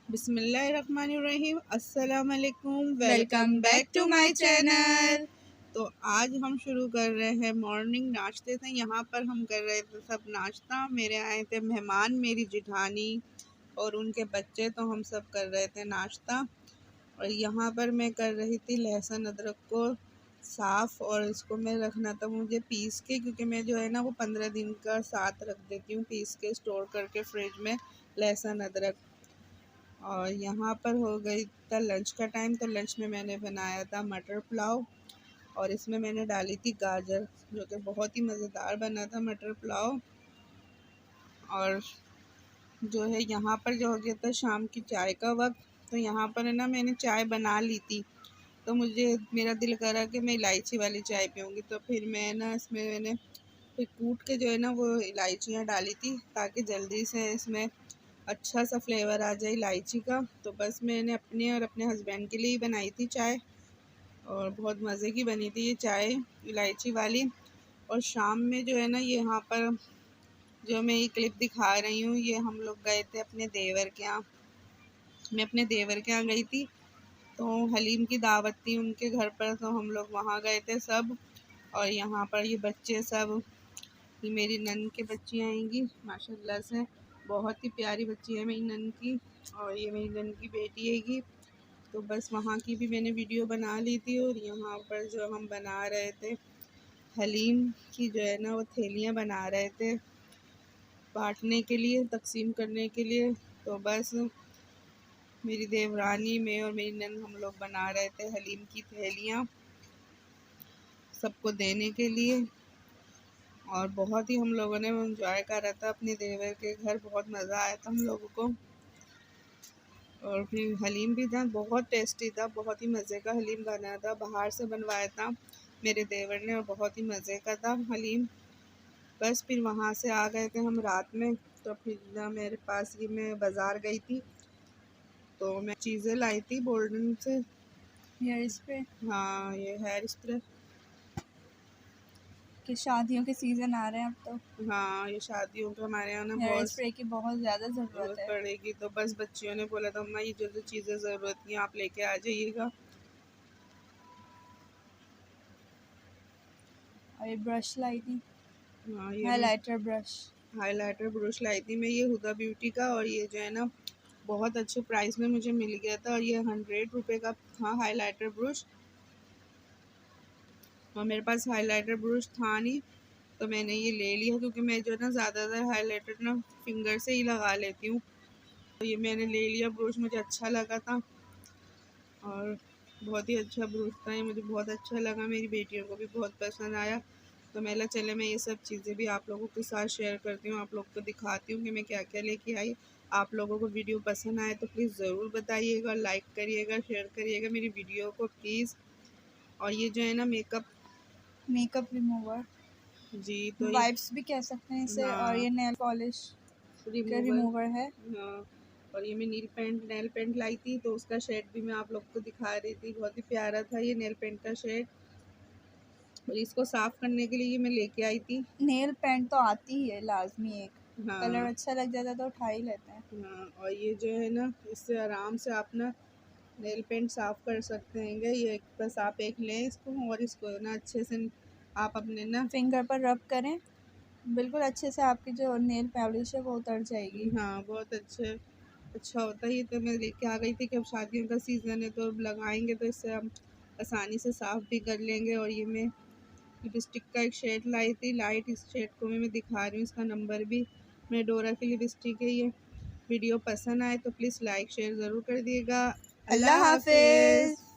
बिस्मिल्लाहिर्रहमानिर्रहीम। अस्सलाम वालेकुम। Welcome back to my channel. तो आज हम शुरू कर रहे हैं मॉर्निंग नाश्ते से। यहाँ पर हम कर रहे थे सब नाश्ता। मेरे आए थे मेहमान, मेरी जिठानी और उनके बच्चे, तो हम सब कर रहे थे नाश्ता। और यहाँ पर मैं कर रही थी लहसुन अदरक को साफ़, और इसको मैं रखना था मुझे पीस के, क्योंकि मैं जो है ना वो 15 दिन का साथ रख देती हूँ पीस के, स्टोर करके फ्रिज में लहसुन अदरक। और यहाँ पर हो गई था लंच का टाइम, तो लंच में मैंने बनाया था मटर पुलाव, और इसमें मैंने डाली थी गाजर, जो कि बहुत ही मज़ेदार बना था मटर पुलाव। और जो है यहाँ पर जो हो गया था शाम की चाय का वक्त, तो यहाँ पर है ना मैंने चाय बना ली थी, तो मुझे मेरा दिल करा कि मैं इलायची वाली चाय पीऊँगी, तो फिर मैं ना इसमें मैंने फिर कूट के जो है ना वो इलायचियाँ डाली थी, ताकि जल्दी से इसमें अच्छा सा फ्लेवर आ जाए इलायची का। तो बस मैंने अपने और अपने हस्बैंड के लिए ही बनाई थी चाय, और बहुत मज़े की बनी थी ये चाय इलायची वाली। और शाम में जो है ना यहाँ पर जो मैं ये क्लिप दिखा रही हूँ, ये हम लोग गए थे अपने देवर के यहाँ। मैं अपने देवर के यहाँ गई थी, तो हलीम की दावत थी उनके घर पर, तो हम लोग वहाँ गए थे सब। और यहाँ पर ये बच्चे सब, ये मेरी नन की बच्चियाँ आएंगी माशाल्लाह से, बहुत ही प्यारी बच्ची है मेरी नन की, और ये मेरी नन की बेटी हैगी। तो बस वहाँ की भी मैंने वीडियो बना ली थी। और यहाँ पर जो हम बना रहे थे हलीम की जो है ना वो थैलियाँ बना रहे थे बांटने के लिए, तकसीम करने के लिए। तो बस मेरी देवरानी में और मेरी नन हम लोग बना रहे थे हलीम की थैलियाँ सबको देने के लिए। और बहुत ही हम लोगों ने एंजॉय करा था अपने देवर के घर, बहुत मज़ा आया था हम लोगों को। और फिर हलीम भी था, बहुत टेस्टी था, बहुत ही मज़े का हलीम बना था, बाहर से बनवाया था मेरे देवर ने, और बहुत ही मज़े का था हलीम। बस फिर वहाँ से आ गए थे हम रात में। तो फिर ना मेरे पास ही मैं बाज़ार गई थी, तो मैं चीज़ें लाई थी बोल्डन से। हेयर स्प्रे हाँ, ये हेयर स्प्रे। कि शादियों के सीज़न आ रहे हैं अब, तो हाँ, ये शादियों पे हमारे यहाँ ना हेयर बहुत स्प्रे की बहुत ज़्यादा ज़रूरत ज़रूरत है। पड़ेगी। तो बस बच्चियों ने बोला था अम्मा ये जो जो चीज़ें ज़रूरत की आप लेके आ जाइएगा। और ये ब्रश लाई थी, हाँ, ये मैं हाइलाइटर ब्रश। हाइलाइटर ब्रश लाई थी मैं, ये हुदा ब्यूटी का, और ये जो है ना बहुत अच्छे प्राइस में मुझे मिल गया था। और ये 100 रुपये का था हाइलाइटर ब्रश, और मेरे पास हाइलाइटर ब्रश था नहीं, तो मैंने ये ले लिया, क्योंकि मैं जो है ना ज़्यादातर हाइलाइटर ना फिंगर से ही लगा लेती हूँ। तो ये मैंने ले लिया ब्रश, मुझे अच्छा लगा था, और बहुत ही अच्छा ब्रश था ये, मुझे बहुत अच्छा लगा, मेरी बेटियों को भी बहुत पसंद आया। तो मैं चले मैं ये सब चीज़ें भी आप लोगों के साथ शेयर करती हूँ, आप लोग को दिखाती हूँ कि मैं क्या क्या लेके आई। आप लोगों को वीडियो पसंद आए तो प्लीज़ ज़रूर बताइएगा, लाइक करिएगा, शेयर करिएगा मेरी वीडियो को प्लीज़। और ये जो है ना मेकअप रिमूवर, जी, तो ये वाइप्स भी कह सकते हैं इसे, और हाँ ये नेल पॉलिश का रिमूवर। रिमूवर है। हाँ, और ये मैं नेल पेंट लाई थी, तो उसका शेड भी मैं आप लोग को दिखा रही थी, बहुत ही प्यारा था ये नेल पेंट का शेड। और इसको साफ़ करने के लिए ये मैं लेके आई थी। नेल पेंट तो आती ही है लाजमी, एक कलर हाँ अच्छा लग जाता है तो उठा ही लेते हैं। हाँ, और ये जो है ना इससे आराम से आप ना नेल पेंट साफ़ कर सकते हैं। ये बस आप एक लें इसको, और इसको ना अच्छे से आप अपने ना फिंगर पर रब करें, बिल्कुल अच्छे से आपकी जो नेल पॉलिश है वो उतर जाएगी। हाँ, बहुत अच्छा होता है ये। तो मैं लेके आ गई थी कि अब शादियों का सीज़न है, तो अब लगाएंगे तो इससे हम आसानी से साफ़ भी कर लेंगे। और ये मैं लिपस्टिक का एक शेड लाई थी लाइट, इस शेड को मैं दिखा रही हूँ, इसका नंबर भी मेरे डोरा की लिपस्टिक है ये। वीडियो पसंद आए तो प्लीज़ लाइक शेयर ज़रूर कर दिएगा। अल्लाह अल्लाह हाफिज़। हाफिज़।